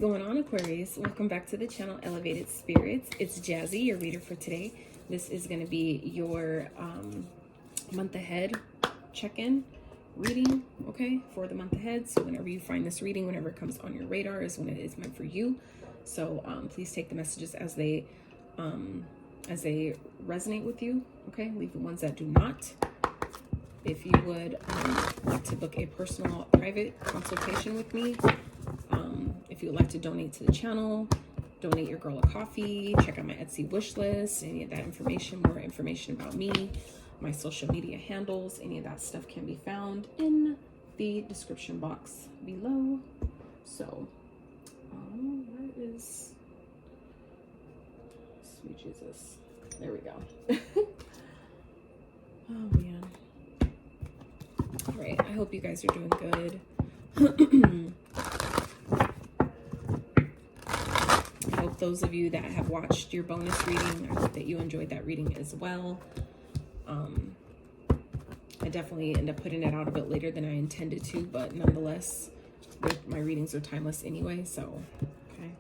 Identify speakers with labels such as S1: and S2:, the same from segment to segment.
S1: going on, Aquarius? Welcome back to the channel, Elevated Spirits. It's Jazzy, your reader for today. This is going to be your month ahead check-in reading, okay, for the month ahead. So whenever you find this reading, whenever it comes on your radar is when it is meant for you. So please take the messages as they resonate with you, okay? Leave the ones that do not. If you would like to book a personal private consultation with me, if you would like to donate to the channel, donate your girl a coffee, check out my Etsy wish list, any of that information, more information about me, my social media handles, any of that stuff can be found in the description box below. So, where is sweet Jesus? There we go. Oh man. All right, I hope you guys are doing good. I hope those of you that have watched your bonus reading, I hope that you enjoyed that reading as well. I definitely end up putting it out a bit later than I intended to, but nonetheless, my readings are timeless anyway, so, okay.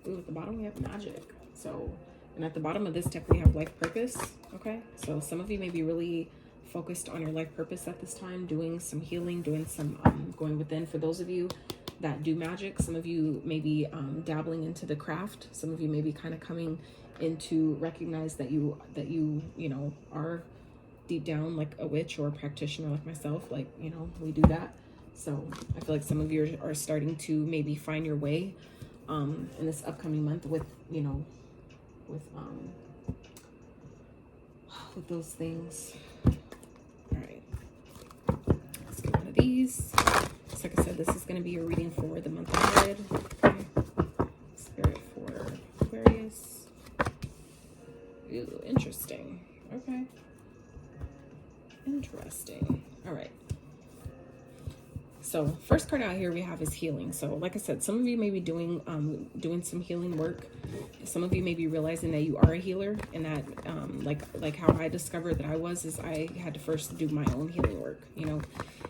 S1: Ooh, at the bottom we have magic. So, and at the bottom of this deck we have life purpose, okay? So some of you may be really focused on your life purpose at this time, doing some healing, doing some going within. For those of you that do magic, some of you may be dabbling into the craft. Some of you may be kind of coming into recognize that you know are deep down like a witch or a practitioner like myself. Like, you know, we do that. So I feel like some of you are starting to maybe find your way in this upcoming month with, you know, with those things. All right, let's get one of these. So like I said, this is going to be your reading for the month ahead. Okay. Spirit for Aquarius. Ooh, interesting. Okay. Interesting. All right. So first card out here we have is healing. So like I said, some of you may be doing some healing work. Some of you may be realizing that you are a healer, and that like how I discovered that I was is I had to first do my own healing work, you know,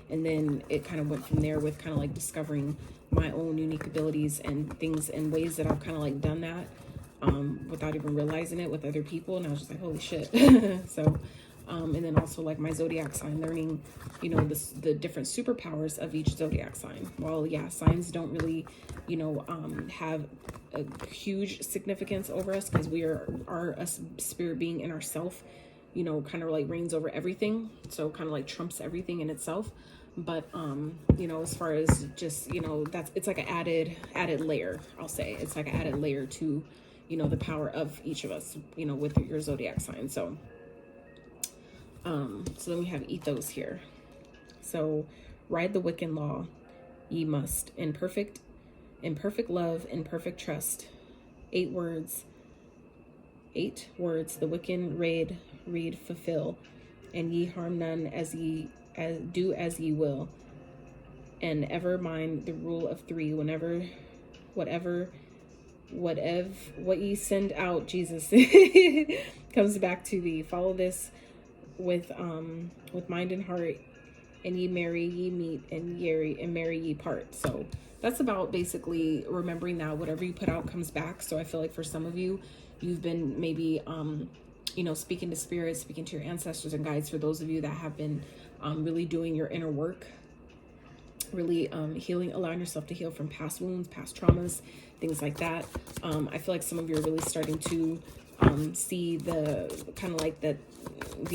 S1: and then it kind of went from there with kind of like discovering my own unique abilities and things and ways that I've kind of like done that without even realizing it with other people, and I was just like, holy shit. So and then also like my zodiac sign, learning, you know, the different superpowers of each zodiac sign. Well, yeah, signs don't really, you know, have a huge significance over us, because we are a spirit being in ourself, you know, kind of like reigns over everything. So kind of like trumps everything in itself. But, you know, as far as just, you know, it's like an added layer, I'll say. It's like an added layer to, you know, the power of each of us, you know, with your zodiac sign. So then we have ethos here. So ride the Wiccan law, ye must, in perfect love, in perfect trust. 8 words, the Wiccan read, fulfill, and ye harm none, do as ye will, and ever mind the rule of 3, what ye send out, Jesus, comes back to thee. Follow this with mind and heart, and ye marry, ye meet, and marry ye part. So that's about basically remembering that whatever you put out comes back. So I feel like for some of you, you've been maybe you know, speaking to spirits, speaking to your ancestors and guides. For those of you that have been really doing your inner work, really healing, allowing yourself to heal from past wounds, past traumas, things like that. I feel like some of you are really starting to see the kind of like the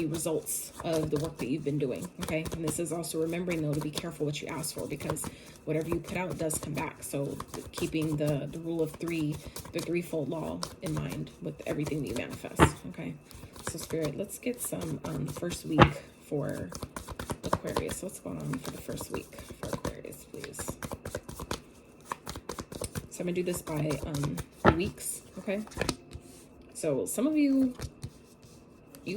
S1: results of the work that you've been doing. Okay. And this is also remembering though to be careful what you ask for, because whatever you put out does come back. So keeping the rule of 3, the 3-fold law in mind with everything that you manifest. Okay. So Spirit, let's get some first week for Aquarius. What's going on for the first week for Aquarius, please? So I'm gonna do this by weeks. Okay. So some of you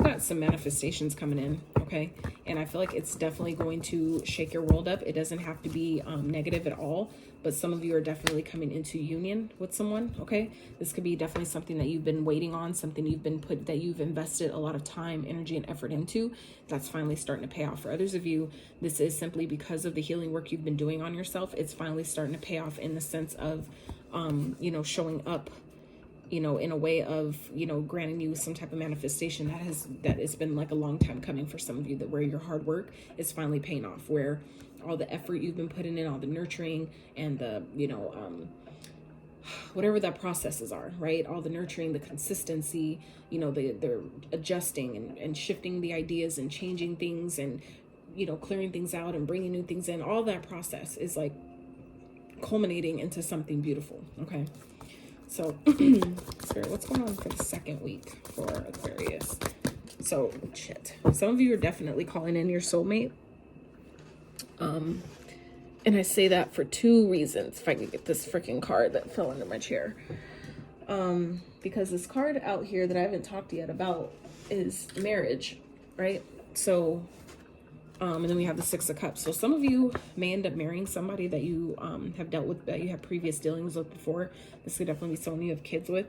S1: got some manifestations coming in, okay? And I feel like it's definitely going to shake your world up. It doesn't have to be negative at all, but some of you are definitely coming into union with someone, okay? This could be definitely something that you've been waiting on, something that you've invested a lot of time, energy, and effort into, that's finally starting to pay off. For others of you, this is simply because of the healing work you've been doing on yourself. It's finally starting to pay off in the sense of you know, showing up, you know, in a way of, you know, granting you some type of manifestation that has been like a long time coming for some of you, that where your hard work is finally paying off, where all the effort you've been putting in, all the nurturing and the, you know, whatever that processes are, right? All the nurturing, the consistency, you know, they're adjusting and shifting the ideas and changing things and, you know, clearing things out and bringing new things in. All that process is like culminating into something beautiful. Okay. So Spirit, what's going on for the second week for Aquarius? So shit. Some of you are definitely calling in your soulmate. And I say that for two reasons. If I could get this freaking card that fell under my chair. Because this card out here that I haven't talked yet about is marriage, right? So, and then we have the Six of Cups. So some of you may end up marrying somebody that you have dealt with, that you have previous dealings with before. This could definitely be someone you have kids with,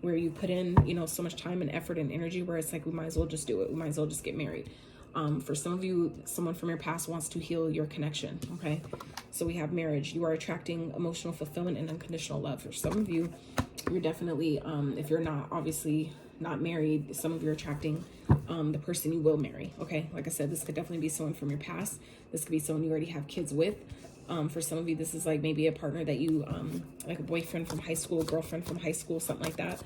S1: where you put in, you know, so much time and effort and energy, where it's like, we might as well just do it. We might as well just get married. For some of you, someone from your past wants to heal your connection. Okay. So we have marriage. You are attracting emotional fulfillment and unconditional love. For some of you, you're definitely, if you're not, obviously not married, some of you are attracting the person you will marry. Okay. Like I said, this could definitely be someone from your past. This could be someone you already have kids with. For some of you, this is like maybe a partner that you, like a boyfriend from high school, girlfriend from high school, something like that.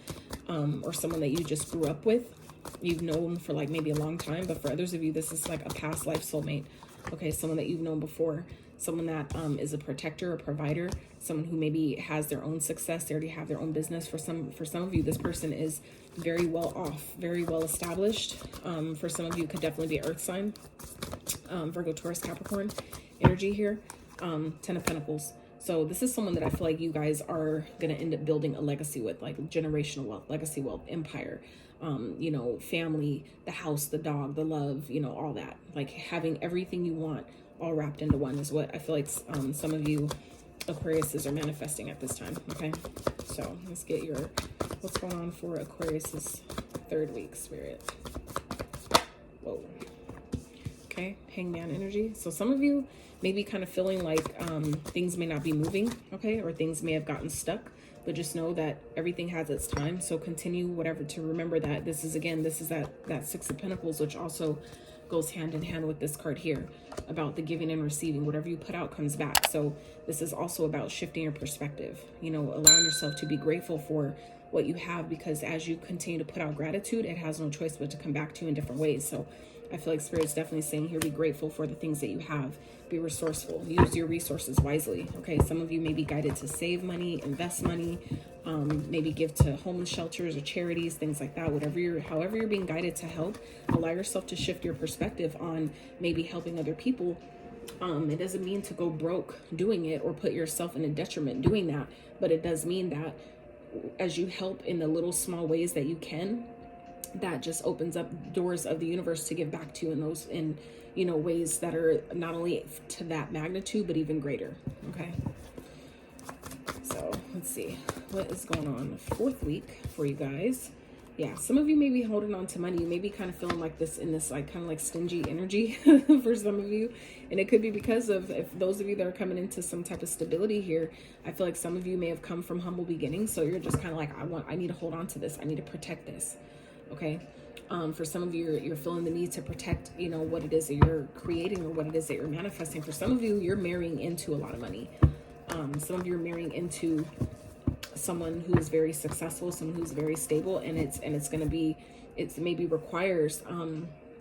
S1: Or someone that you just grew up with. You've known for like maybe a long time, but for others of you, this is like a past life soulmate. Okay, someone that you've known before, someone that is a protector, a provider, someone who maybe has their own success, they already have their own business. For some of you, this person is very well off, very well established. For some of you, it could definitely be earth sign, Virgo, Taurus, Capricorn energy here. 10 of Pentacles. So this is someone that I feel like you guys are going to end up building a legacy with, like generational wealth, legacy wealth, empire, you know, family, the house, the dog, the love, you know, all that, like having everything you want all wrapped into one is what I feel like some of you Aquariuses are manifesting at this time. Okay. So let's get your, what's going on for Aquarius's third week, Spirit. Whoa. Okay. Hangman energy. So some of you may be kind of feeling like things may not be moving, okay, or things may have gotten stuck, but just know that everything has its time. So continue whatever, to remember that this is that Six of Pentacles, which also goes hand in hand with this card here about the giving and receiving. Whatever you put out comes back. So this is also about shifting your perspective, you know, allowing yourself to be grateful for what you have, because as you continue to put out gratitude, it has no choice but to come back to you in different ways. So I feel like Spirit's definitely saying here, be grateful for the things that you have. Be resourceful. Use your resources wisely. Okay, some of you may be guided to save money, invest money, maybe give to homeless shelters or charities, things like that. However you're being guided to help, allow yourself to shift your perspective on maybe helping other people. It doesn't mean to go broke doing it or put yourself in a detriment doing that, but it does mean that as you help in the little small ways that you can, that just opens up doors of the universe to give back to you in you know, ways that are not only to that magnitude, but even greater. Okay. So let's see what is going on the fourth week for you guys. Yeah, some of you may be holding on to money. You may be kind of feeling like this in this like kind of like stingy energy for some of you. And it could be because of, if those of you that are coming into some type of stability here, I feel like some of you may have come from humble beginnings. So you're just kind of like, I need to hold on to this. I need to protect this. Okay. For some of you, you're feeling the need to protect, you know, what it is that you're creating or what it is that you're manifesting. For some of you, you're marrying into a lot of money. Some of you are marrying into someone who is very successful, someone who's very stable, and it's going to be, it maybe requires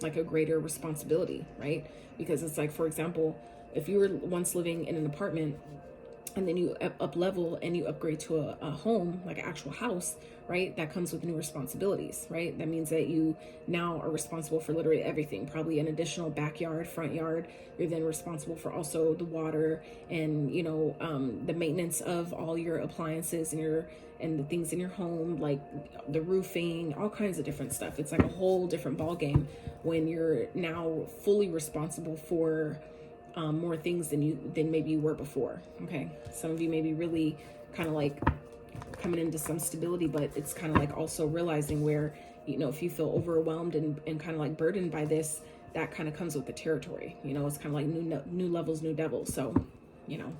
S1: like a greater responsibility, right? Because it's like, for example, if you were once living in an apartment and then you up level and you upgrade to a home, like an actual house, right? That comes with new responsibilities, right? That means that you now are responsible for literally everything, probably an additional backyard, front yard. You're then responsible for also the water and, you know, the maintenance of all your appliances and the things in your home, like the roofing, all kinds of different stuff. It's like a whole different ball game when you're now fully responsible for more things than maybe you were before. Okay, some of you may be really kind of like coming into some stability, but it's kind of like also realizing where, you know, if you feel overwhelmed and kind of like burdened by this, that kind of comes with the territory. You know, it's kind of like new levels, new devils. So, you know,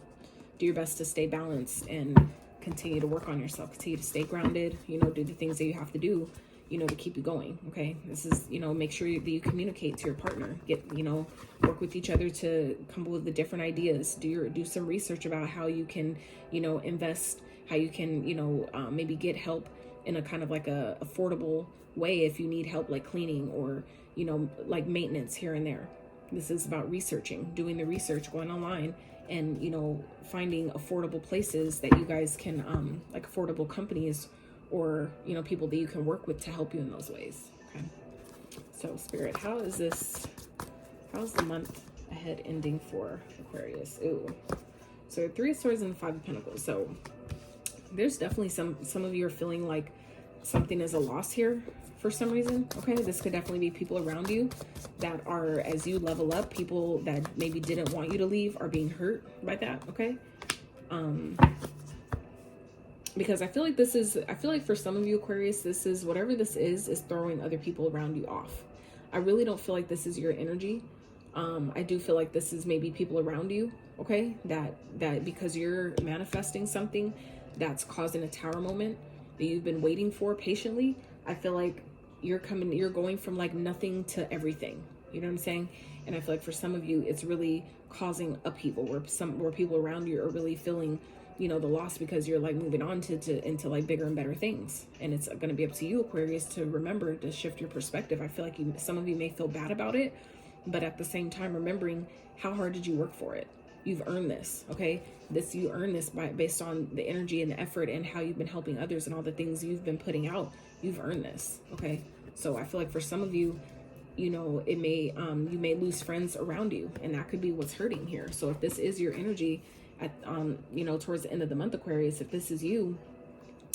S1: do your best to stay balanced and continue to work on yourself, continue to stay grounded, you know, do the things that you have to do, you know, to keep you going. Okay. This is, you know, make sure that you communicate to your partner, you know, work with each other to come up with the different ideas, do some research about how you can, you know, invest, how you can, you know, maybe get help in a kind of like a affordable way if you need help, like cleaning or, you know, like maintenance here and there. This is about researching, doing the research, going online and, you know, finding affordable places that you guys can, like affordable companies or, you know, people that you can work with to help you in those ways. Okay. So Spirit, how's the month ahead ending for Aquarius? Ooh. So 3 of Swords and 5 of Pentacles. So there's definitely some of you are feeling like something is a loss here for some reason. Okay. This could definitely be people around you that are, as you level up, people that maybe didn't want you to leave are being hurt by that. Okay. Because I feel like for some of you Aquarius, this is, whatever this is throwing other people around you off. I really don't feel like this is your energy. I do feel like this is maybe people around you, okay, that because you're manifesting something that's causing a tower moment that you've been waiting for patiently. I feel like you're going from like nothing to everything. You know what I'm saying? And I feel like for some of you, it's really causing upheaval where people around you are really feeling, you know, the loss because you're like moving on into like bigger and better things. And it's going to be up to you, Aquarius, to remember to shift your perspective. I feel like some of you may feel bad about it, but at the same time, remembering how hard did you work for it? You've earned this. Okay. You earned this based on the energy and the effort and how you've been helping others and all the things you've been putting out. You've earned this. Okay. So I feel like for some of you, you know, it may, you may lose friends around you, and that could be what's hurting here. So if this is your energy at, you know, towards the end of the month, Aquarius, if this is you,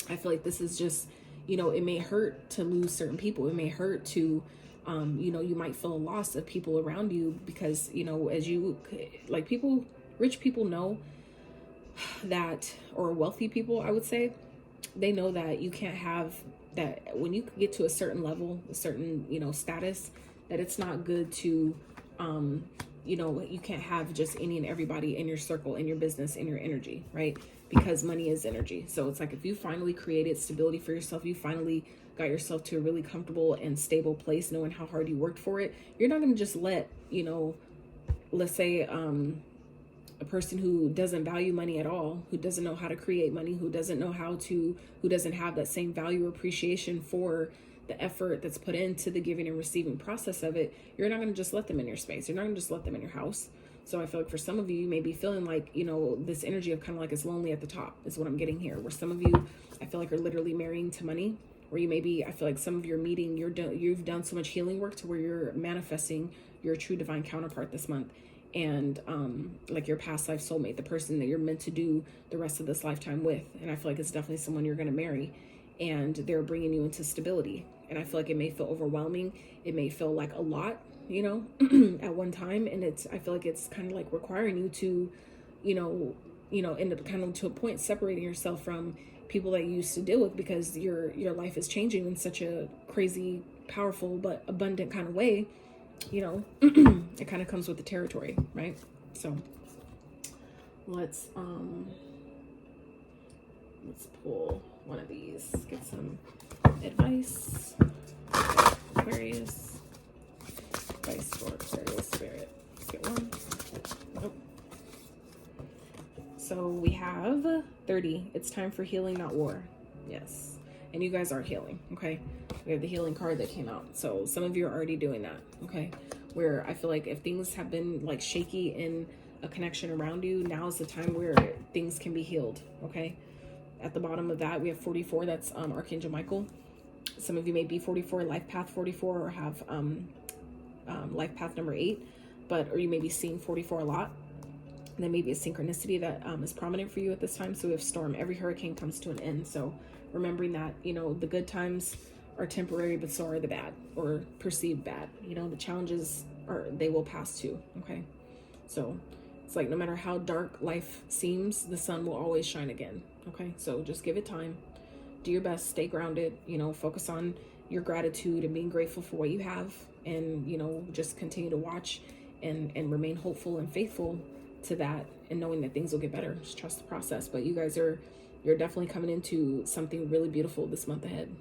S1: I feel like this is just, you know, it may hurt to lose certain people. It may hurt to, you know, you might feel a loss of people around you because, you know, as you, like people, rich people know that, or wealthy people, I would say, they know that you can't have that when you get to a certain level, a certain, you know, status, that it's not good to, you know, you can't have just any and everybody in your circle, in your business, in your energy, right? Because money is energy. So it's like if you finally created stability for yourself, you finally got yourself to a really comfortable and stable place, knowing how hard you worked for it, you're not going to just let, you know, let's say a person who doesn't value money at all, who doesn't know how to create money, who doesn't have that same value or appreciation for the effort that's put into the giving and receiving process of it, you're not going to just let them in your space. You're not going to just let them in your house. So I feel like for some of you, you may be feeling like, you know, this energy of kind of like it's lonely at the top is what I'm getting here. Where some of you, I feel like, are literally marrying to money. Or you may be, I feel like some of your meeting, you've done so much healing work to where you're manifesting your true divine counterpart this month. And like your past life soulmate, the person that you're meant to do the rest of this lifetime with. And I feel like it's definitely someone you're going to marry, and they're bringing you into stability. And I feel like it may feel overwhelming. It may feel like a lot, you know, at one time. And I feel like it's kind of like requiring you to, you know, end up kind of to a point separating yourself from people that you used to deal with, because your life is changing in such a crazy, powerful, but abundant kind of way. You know, it kind of comes with the territory, right? So let's pull one of these, get some advice. Aquarius, advice for Aquarius spirit. Let's get one. Nope. So we have 30. It's time for healing, not war. Yes. And you guys are healing, okay? We have the healing card that came out. So some of you are already doing that, okay? Where I feel like if things have been like shaky in a connection around you, now is the time where things can be healed, okay? At the bottom of that, we have 44. That's Archangel Michael. Some of you may be 44, life path 44, or have life path number 8, or you may be seeing 44 a lot. And then maybe a synchronicity that is prominent for you at this time. So we have storm. Every hurricane comes to an end. So remembering that, you know, the good times are temporary, but so are the bad, or perceived bad. You know, the challenges they will pass too. Okay. So it's like, no matter how dark life seems, the sun will always shine again. Okay. So just give it time, do your best, stay grounded, you know, focus on your gratitude and being grateful for what you have. And, you know, just continue to watch and remain hopeful and faithful to that, and knowing that things will get better. Just trust the process. But you guys are, You're definitely coming into something really beautiful this month ahead.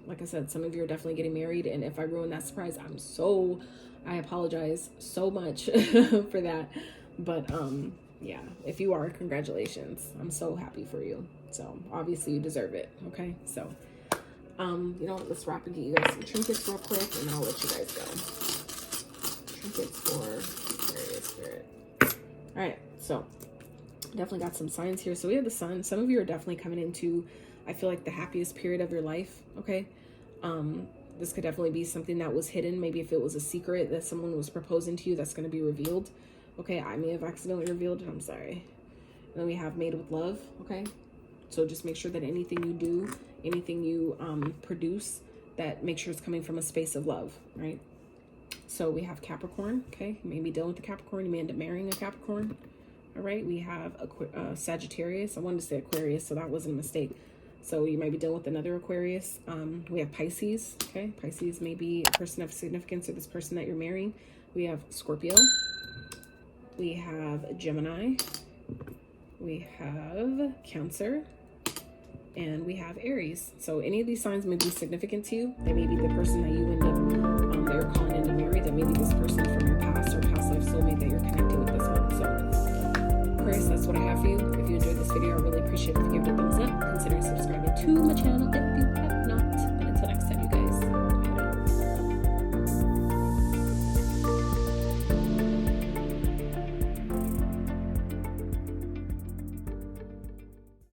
S1: Like I said, some of you are definitely getting married. And if I ruined that surprise, I apologize so much for that. But yeah, if you are, congratulations. I'm so happy for you. So obviously you deserve it. Okay. So, you know what, let's wrap and get you guys some trinkets real quick, and then I'll let you guys go. Trinkets for Aquarius spirit. All right. So definitely got some signs here. So we have the sun. Some of you are definitely coming into, I feel like, the happiest period of your life. Okay. This could definitely be something that was hidden. Maybe if it was a secret that someone was proposing to you, that's going to be revealed. Okay. I may have accidentally revealed it. I'm sorry. And then we have made with love. Okay. So just make sure that anything you do, anything you produce, that make sure it's coming from a space of love, right? So we have Capricorn. Okay. You may be dealing with the Capricorn. You may end up marrying a Capricorn. All right. We have Sagittarius. I wanted to say Aquarius, so that wasn't a mistake. So you might be dealing with another Aquarius. We have Pisces. Okay. Pisces may be a person of significance or this person that you're marrying. We have Scorpio. We have Gemini. We have Cancer. And we have Aries. So any of these signs may be significant to you. They may be the person that you end up, that you're calling in to marry. That may be this person from your past or past life soulmate that you're connecting with this one. So Aquarius, that's what I have for you. If you enjoyed this video, I really appreciate it if you give it a thumbs up. Consider subscribing to my channel.